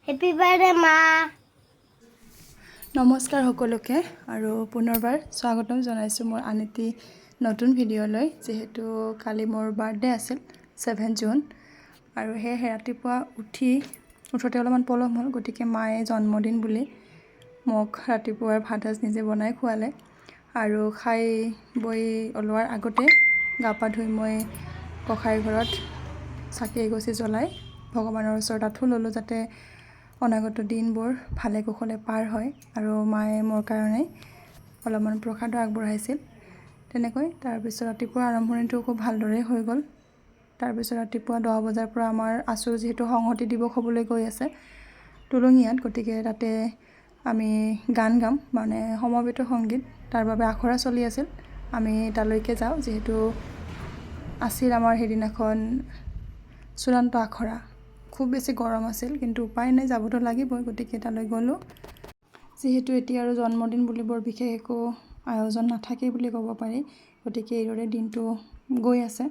Happy birthday মা। নমস্কাৰ সকলোকে আৰু পুনৰবাৰ স্বাগতম জনাইছোঁ মোৰ আন এটি নতুন ভিডিঅ'লৈ। যিহেতু কালি মোৰ বাৰ্থডে আছিল 7 জুন আৰু সেয়েহে ৰাতিপুৱা উঠোঁতে অলপমান পলম হ'ল, গতিকে মায়ে জন্মদিন বুলি মোক ৰাতিপুৱাৰ ভাত সাজ নিজে বনাই খোৱালে আৰু খাই বৈ ওলোৱাৰ আগতে গা পা ধুই মই গোঁসাই ঘৰত চাকি এগছি জ্বলাই ভগৱানৰ ওচৰত আঁঠু ল'লোঁ, যাতে অনাগত দিনবোৰ ভালে কুশলে পাৰ হয়। আৰু মায়ে মোৰ কাৰণে অলপমান প্ৰসাদো আগবঢ়াইছিল। তেনেকৈ তাৰপিছত ৰাতিপুৱা আৰম্ভণিটো খুব ভালদৰে হৈ গ'ল। তাৰপিছত ৰাতিপুৱা 10 বজাৰ পৰা আমাৰ আছুৰ যিহেতু সংহতি দিৱস হ'বলৈ গৈ আছে তুলঙীয়াত, গতিকে তাতে আমি গান গাম, মানে সমবেত সংগীত, তাৰ বাবে আখৰা চলি আছিল। আমি তালৈকে যাওঁ, যিহেতু আছিল আমাৰ সেইদিনাখন চূড়ান্ত আখৰা। খুব বেছি গৰম আছিল, কিন্তু উপায় নাই, যাবতো লাগিবই, গতিকে তালৈ গ'লোঁ। যিহেতু এতিয়া আৰু জন্মদিন বুলি বৰ বিশেষ একো আয়োজন নাথাকেই বুলি ক'ব পাৰি, গতিকে এইদৰে দিনটো গৈ আছে।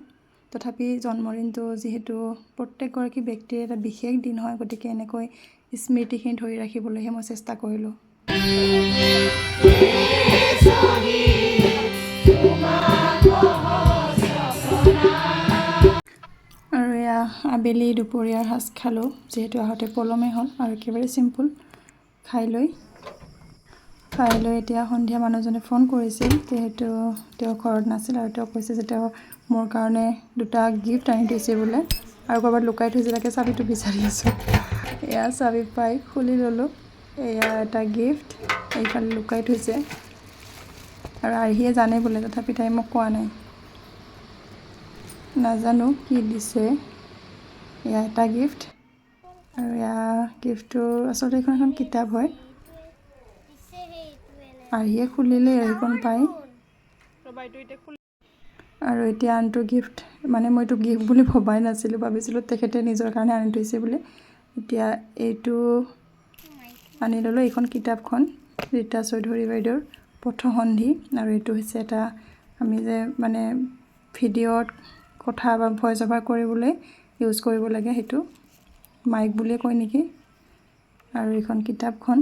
তথাপি জন্মদিনটো যিহেতু প্ৰত্যেকগৰাকী ব্যক্তিৰ এটা বিশেষ দিন হয়, গতিকে এনেকৈ স্মৃতিখিনি ধৰি ৰাখিবলৈহে মই চেষ্টা কৰিলোঁ। আৰু এয়া আবেলি দুপৰীয়াৰ সাজ খালোঁ, যিহেতু আহোঁতে পলমে হ'ল আৰু একেবাৰে চিম্পুল খাই লৈ এতিয়া সন্ধিয়া মানুহজনে ফোন কৰিছিল, যিহেতু তেওঁ ঘৰত নাছিল আৰু তেওঁ কৈছে যে তেওঁ মোৰ কাৰণে 2টা গিফ্ট আনি থৈছে বোলে, আৰু ক'ৰবাত লুকাই থৈছে, তাকে চাবিটো বিচাৰি আছোঁ। এয়া চাবি পাই খুলি ল'লোঁ। এয়া এটা গিফ্ট এইফালে লুকাই থৈছে আৰু আৰ্হিয়ে জানে বোলে, তথাপি তাই মোক কোৱা নাই, নাজানো কি দিছে। এয়া এটা গিফ্ট, আৰু এয়া গিফ্টটো আচলতে এইখন এখন কিতাপ হয়। আৰ্হিয়ে খুলিলে এইখন পাই। আৰু এতিয়া আনটো গিফ্ট, মানে মই এইটো গিফ্ট বুলি ভবাই নাছিলোঁ, ভাবিছিলোঁ তেখেতে নিজৰ কাৰণে আনি থৈছে বুলি। এতিয়া এইটো আনি ল'লোঁ, এইখন কিতাপখন ৰীতা চৌধুৰী বাইদেউৰ পথসন্ধি, আৰু এইটো হৈছে এটা আমি যে মানে ভিডিঅ'ত কথা বা ভইচ অভাৰ কৰিবলৈ ইউজ কৰিব লাগে, সেইটো মাইক বুলিয়ে কয় নেকি। আৰু এইখন কিতাপখন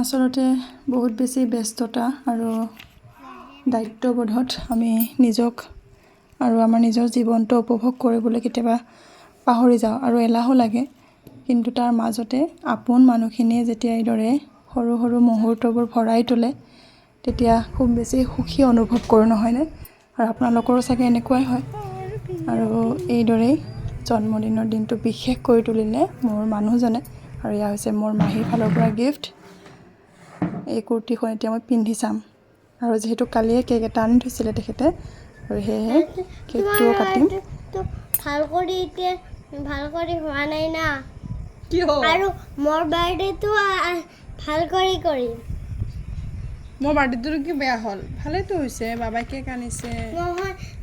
আচলতে বহুত বেছি ব্যস্ততা আৰু দায়িত্ববোধত আমি নিজক আৰু আমাৰ নিজৰ জীৱনটো উপভোগ কৰিবলৈ কেতিয়াবা পাহৰি যাওঁ আৰু এলাহো লাগে। কিন্তু তাৰ মাজতে আপোন মানুহখিনিয়ে যেতিয়া এইদৰে সৰু সৰু মুহূৰ্তবোৰ ভৰাই তোলে, তেতিয়া খুব বেছি সুখী অনুভৱ কৰোঁ, নহয়নে? আৰু আপোনালোকৰো চাগে এনেকুৱাই হয়। আৰু এইদৰেই জন্মদিনৰ দিনটো বিশেষ কৰি তুলিলে মোৰ মানুহজনে। আৰু এয়া হৈছে মোৰ মাহীৰ ফালৰ পৰা গিফ্ট। এই কুৰ্তিখন এতিয়া মই পিন্ধি চাম, আৰু যিহেতু কালিয়ে কেক এটা আনি থৈছিলে তেখেতে, আৰু সেয়েহে কেকটোও কাটিম। ভাল কৰি হোৱা নাই না, আৰু মোৰ বাৰ্থডেটো ভাল কৰি কৰিম। মোৰ বাৰ্থডেটো কি বেয়া হ'ল? ভালেইতো হৈছে, বাবাই কেক আনিছে।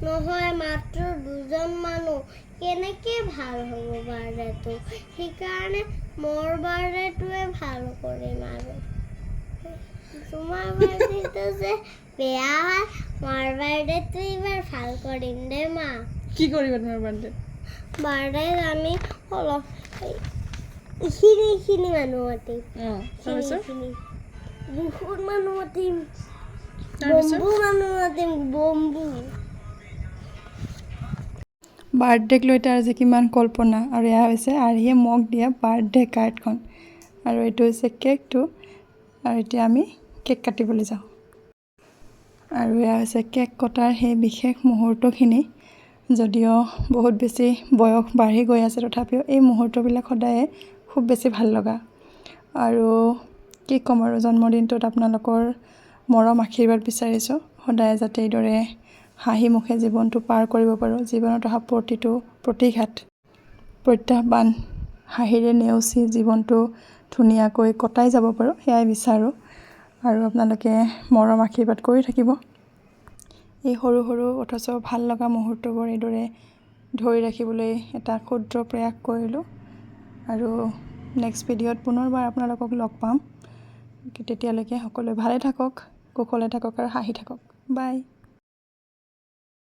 নহয় মাত্ৰ 2জন মানুহ, কেনেকৈ ভাল হ'ব বাৰ্থডেটো? সেইকাৰণে মোৰ বাৰ্থডেটোৱে ভাল কৰিম। আৰু তোমাৰ বাৰ্থডেটো যে বেয়া হয়, মোৰ বাৰ্থডেটো এইবাৰ ভাল কৰিম দে মা। কি কৰিবা তোমাৰ বাৰ্থডে? বাৰ্থডেত আমি অলপ এইখিনি মানুহ মাতিম, বহুত মানুহ মাতিম, বম্বু মানুহ মাতিম, বম্বু। বাৰ্থডেক লৈ তাৰ যে কিমান কল্পনা। আৰু এয়া হৈছে আৰ্হিয়ে মোক দিয়া বাৰ্থডে কাৰ্ডখন, আৰু এইটো হৈছে কেকটো। আৰু এতিয়া আমি কেক কাটিবলৈ যাওঁ। আৰু এয়া হৈছে কেক কটাৰ সেই বিশেষ মুহূৰ্তখিনি। যদিও বহুত বেছি বয়স বাঢ়ি গৈ আছে, তথাপিও এই মুহূৰ্তবিলাক সদায়ে খুব বেছি ভাল লগা। আৰু কি ক'ম, আৰু জন্মদিনটোত আপোনালোকৰ মৰম আশীৰ্বাদ বিচাৰিছোঁ, সদায় যাতে এইদৰে হাঁহি মুখে জীৱনটো পাৰ কৰিব পাৰোঁ। জীৱনত অহা প্ৰতিটো প্ৰতিঘাত প্ৰত্যাহ্বান হাঁহিৰে নেওচি জীৱনটো ধুনীয়াকৈ কটাই যাব পাৰোঁ, সেয়াই বিচাৰোঁ। আৰু আপোনালোকে মৰম আশীৰ্বাদ কৰি থাকিব। এই সৰু সৰু অথচ ভাল লগা মুহূৰ্তবোৰ এইদৰে ধৰি ৰাখিবলৈ এটা ক্ষুদ্ৰ প্ৰয়াস কৰিলোঁ। আৰু নেক্সট ভিডিঅ'ত পুনৰবাৰ আপোনালোকক লগ পাম। তেতিয়ালৈকে সকলোৱে ভালে থাকক, কুশলে থাকক আৰু হাঁহি থাকক। বাই।